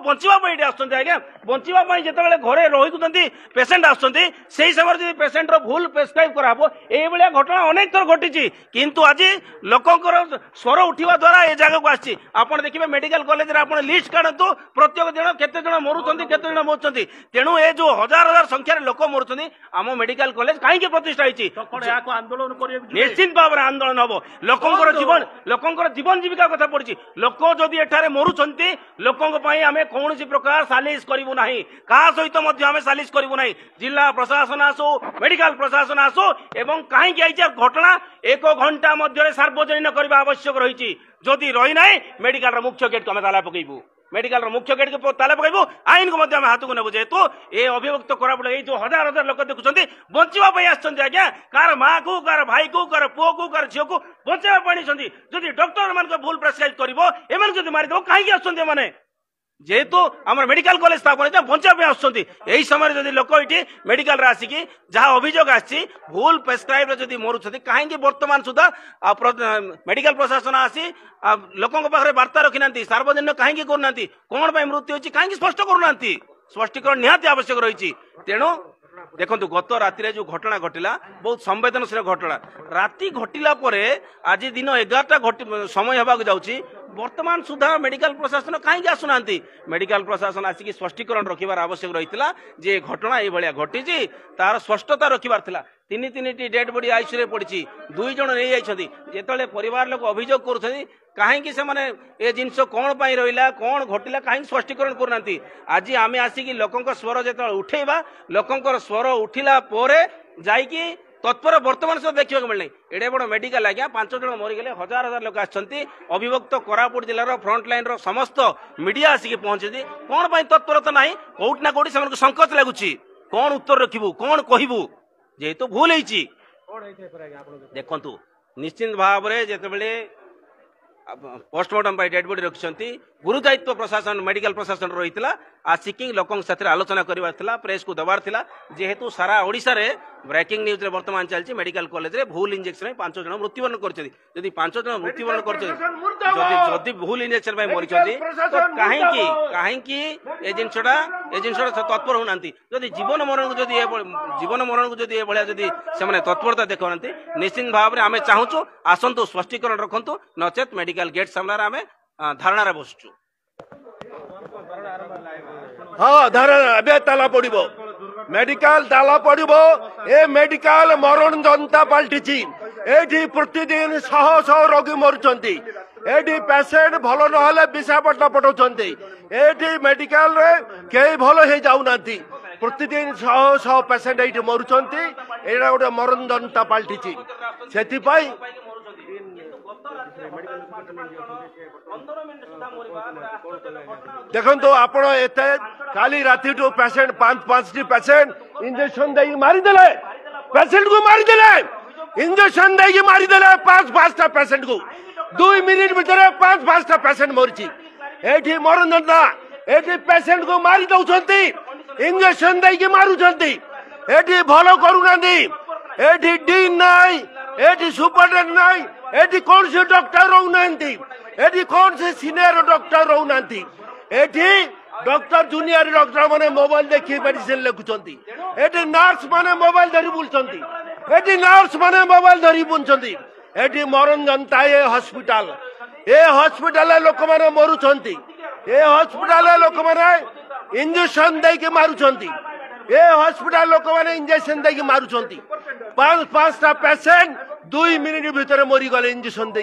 बचाई आज्ञा बचाई जिते घरे रही पेसेंट आसुँच समय पेसेंटर भूल प्रेस्क्राइब कराबो ये घटना अनेक थर घटी किंतु आज लोकंर स्वर उठा द्वारा ये जगह को आसी आप देखिए मेडिकल कॉलेज रे आप लिस्ट काढतु प्रत्येक दिन केते जण मरुछन्ती केते जण मरुछन्ती तेणु ए जो हजार हजार संख्या लोक मरुछन्ती आम मेडिकल कॉलेज कहीं प्रतिष्ठा होईची आंदोलन निश्चित भाव में आंदोलन हम लोकंर जीवन जीविका कथा पड़ी लोक जदि एठारे मरुछन्ती लोकंक पई आमे कौनसी प्रकार सालिश करिवु नाही का सहित मध्य आमे सालिश करिवु नाही जिला प्रशासन आसो मेडिकल प्रशासन आसो एवं कहीं आईचे घटना 1 घंटा मध्य सार्वजनीन करबा आवश्यक रही जदि रही ना मेडिकल मुख्य गेट को आम ताला पकईबू मेडिकल मुख्य गेट को ताला पकईबू आईन को हाथ को नेबू जेहेतु ये अभिव्यक्त करापड़ ये जो हजार हजार लोक देखुं बचाई आज्ञा कार माँ को कार भाई को कार पुओ को कार झील को बचाई जदि डॉक्टर मान भूल प्रेस्क्राइब कर मारिदेव कहीं आसने जेहेतु आम मेडिकल कॉलेज स्थापन बचाई आसुँच यही समय जदि लोक ये मेडिकल आसिकी जहाँ अभियोग आसी भूल प्रेस्क्राइब जदि मरुँच कहीं बर्तमान सुधा मेडिकल प्रशासन आसी लोकों पाखे वार्ता रखी ना सार्वजनिक कहीं करना कौन मृत्यु होती कहीं स्पष्ट करना स्पष्टीकरण निहाती आवश्यक रही तेणु देखो गत राति जो घटना घटिला बहुत संवेदनशील घटना राति घटिला आज दिन 11टा समय होगा जाऊँगी वर्तमान सुधा मेडिकल प्रशासन कहीं आसुना मेडिकल प्रशासन आसिक स्पष्टीकरण रखिबार आवश्यक रही जे घटना ये घटी तार स्पष्टता रखिबार थिला 3 डेड बॉडी आईसीयू पड़ी 2 जन नहीं जाइछथि जेतले परिवार लोक अभियोग करूछथि कहीं से माने ए जिनस कौन पाई रहिला कौन घटिला कहीं स्पष्टीकरण करना आज आम आसिक लोकंक स्वर जो उठेबा लोकंकर स्वर उठिला पोरे जाइकी तत्पर वर्तमान सब देखा मिलना एडे बड़ मेडिकल आज्ञा 5 जन मरीगले हजार हजार लोक आसछन्ती अभिव्यक्त कोरापुट जिलार फ्रंट लाइन रो समस्त मीडिया आसिक पहुंची कौन पाई तत्परता ना कोट ना कोटी से संकोच लगुच कौन उत्तर रखिबू कौन कहबू जेहेतु भूल होती देखु निश्चित भाव में जिते पोस्टमार्टम डेड बॉडी रखिंट गुरुदायित्व प्रशासन मेडिकल प्रशासन रही आसिकी लोकों साथ आलोचना करवार प्रेस को दबार जेहेतु सारा ओडिशा रे ब्रेकिंग न्यूज रे वर्तमान चलती मेडिकल कॉलेज रे भूल इंजेक्शन 5 जन मृत्युवरण कर 5 जन मृत्युवरण कर भूल इंजेक्शन मरी तो कहीं ए जिनसा तत्पर होना जदि जीवन मरण को जदि से तत्परता देखा निश्चित भाव में आम चाहूँ आसतु स्पष्टीकरण रखु नचेत मेडिकल गेट सामने आम धारणा बसचु हाँ धारणा ताला पड़ो मेडिकल ताला पड़ो ए मेडिकल मरण जनता पलटि एठी प्रतिदिन शह शह रोगी मरुचंती एठी पेशेंट भल न विशाखापट्टनम पठाउछंती एठी मेडिकल रे केही भल हे जाउनांती प्रतिदिन शह शह पेशेंट एठी मरुचंती एटा गोटे मरण जनता पलटि सेथिपाई देखो आपण एते काली राति टू पेशेंट 5 पेशेंट इंजेक्शन दे मारिदेले पेशेंट को मारिदेले इंजेक्शन दे मारिदेले 5 पेशेंट को 2 मिनिट भीतर 5 पेशेंट मरची एठी मरण जनता एठी पेशेंट को मारी दउछंती इंजेक्शन दे मारुछंती एठी भलो करूनांती एठी डीन नाई एठी सुपरडेंट नाई एठी कौन से डॉक्टर रहउनांती एठी कौन से सीनियर डॉक्टर रहउनांती एठी डॉक्टर जूनियर डॉक्टर माने मोबाइल देखि मेडिसिन लिखुचंती एठी नर्स माने मोबाइल धरि बुलचंती एठी नर्स माने मोबाइल धरि बुलचंती एठी मरण जनता ए हॉस्पिटल लोक माने मरुचंती ए हॉस्पिटल लोक माने इंजेक्शन दे के मारुचंती ए हॉस्पिटल लोक माने इंजेक्शन दे के मारुचंती 5 पेशेंट 2 मिनिट भीतर मरी गले इंजेक्शन दे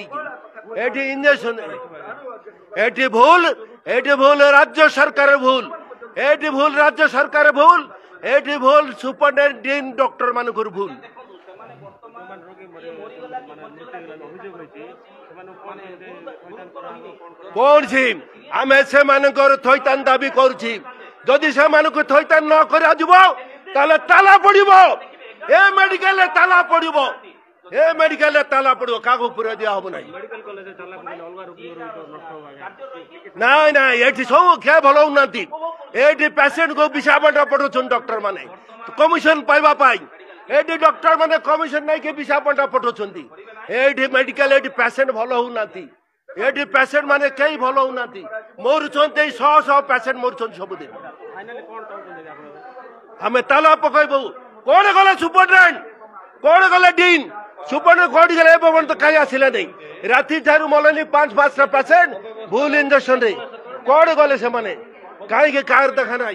एठी इंजेक्शन एठी भूल राज्य सरकार भूल एठी भूल राज्य सरकार भूल एठी भूल सुपरिटेंडेंट डॉक्टर मान भूल कौन सी आम से थैतान दाबी करुछि जदि से थैतान न कर ताला पड़ो ए मेडिकल ताला पड़ो ए मेडिकल ताला पड़ो क्या पूरा दिया हम ना ये सब क्या भल होना ये पेशेंट को विशाखापट्टनम पठाउछन डॉक्टर माने कमिशन पाइबा पाई ये डॉक्टर माने कमिशन नहीं के विशाखापट्टनम पठाउछन ये मेडिकल ये पेशेंट भल होना ये पेशेंट माने कई भल होना मरुंट शह शह पेसेंट मरुंट सबुदिन आम ताला पकड़बू कौन गले सुपरटेडेंट कौन गले डीन सुपरटेडेंट कौटी गले पर्यटन कहीं आसला नहीं राति ठार मलनी 5-5टा पेसेंट भूल इंजेक्शन रे कौन गले से कहीं कार देखा ना